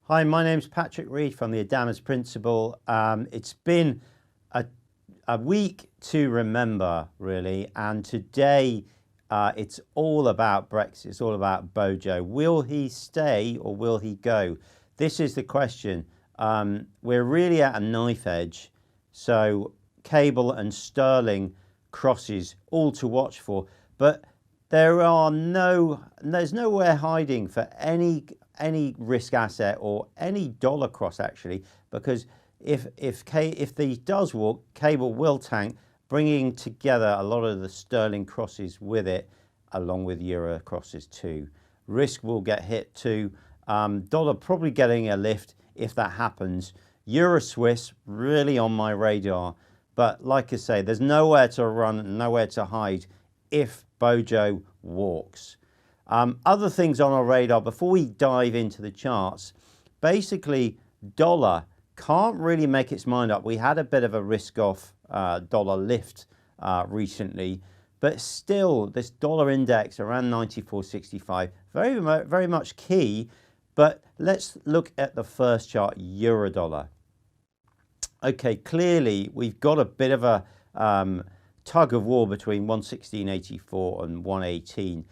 Hi, my name's Patrick Reed from the Adamas Principle. It's been a week to remember, really, and today it's all about Brexit. It's all about Bojo. Will he stay or will he go? This is the question. We're really at a knife edge, so cable and sterling crosses all to watch for, but there's nowhere hiding for any risk asset or any dollar cross, actually, because if the does walk, cable will tank, bringing together a lot of the sterling crosses with it, along with euro crosses too. Risk will get hit too. Dollar probably getting a lift if that happens. Euro Swiss really on my radar, but like I say, there's nowhere to run, nowhere to hide if Bojo walks. Other things on our radar before we dive into the charts. Basically, dollar can't really make its mind up. We had a bit of a risk-off dollar lift recently, but still, this dollar index around 94.65, very much key. But let's look at the first chart, euro dollar. Okay, clearly we've got a bit of a tug of war between 116.84 and 118.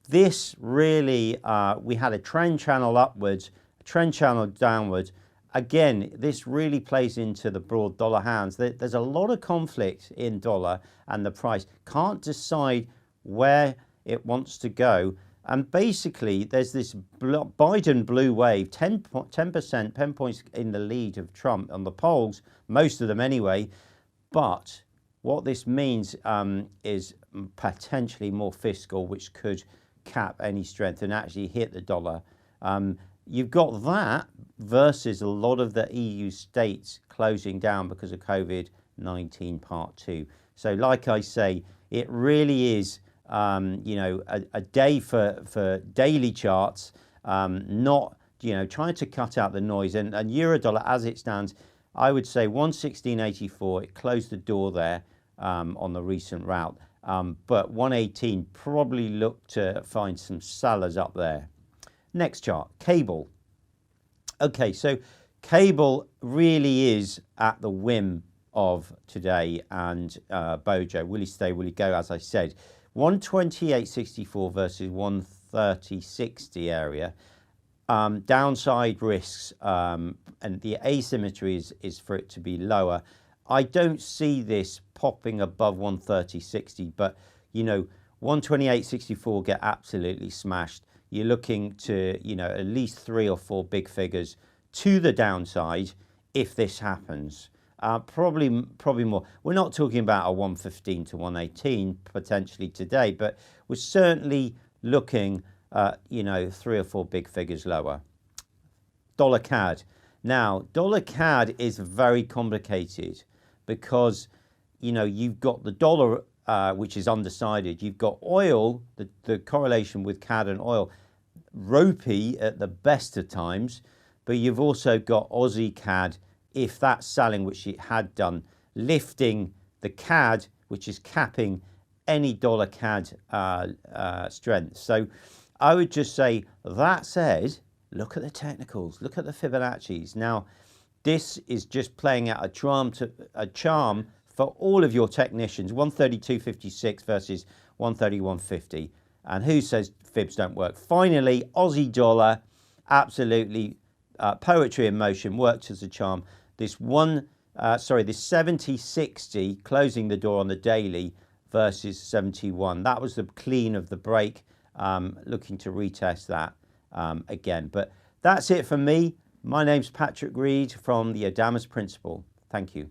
This really, we had a trend channel upwards, a trend channel downwards. Again, this really plays into the broad dollar hands. There's a lot of conflict in dollar and the price. Can't decide where it wants to go. And basically, there's this Biden blue wave, 10%, 10 points in the lead of Trump on the polls, most of them anyway. But what this means is potentially more fiscal, which could cap any strength and actually hit the dollar. You've got that versus a lot of the EU states closing down because of COVID-19 part 2. So like I say, it really is a day for daily charts, not trying to cut out the noise. And euro dollar as it stands, I would say 116.84. It closed the door there on the recent route, but 118 probably look to find some sellers up there. Next chart, cable. Okay, so cable really is at the whim of today and Bojo. Will he stay? Will he go? As I said, 128.64 versus 130.60 area. Downside risks and the asymmetry is for it to be lower. I don't see this popping above 130.60, but 128.64 get absolutely smashed. You're looking to at least 3 or 4 big figures to the downside if this happens. Probably more. We're not talking about a 115 to 118 potentially today, but we're certainly looking at 3 or 4 big figures lower. Dollar CAD. Now, dollar CAD is very complicated because you've got the dollar which is undecided. You've got oil, the correlation with CAD and oil, ropey at the best of times, but you've also got Aussie CAD, if that's selling, which it had done, lifting the CAD, which is capping any dollar CAD strength. So I would just say, that said, look at the technicals, look at the Fibonacci's. Now, this is just playing out a charm for all of your technicians, 132.56 versus 131.50. And who says fibs don't work? Finally, Aussie dollar, absolutely poetry in motion, worked as a charm. This 70.60 closing the door on the daily versus 71. That was the clean of the break. Looking to retest that again. But that's it for me. My name's Patrick Reed from the Adamas Principle. Thank you.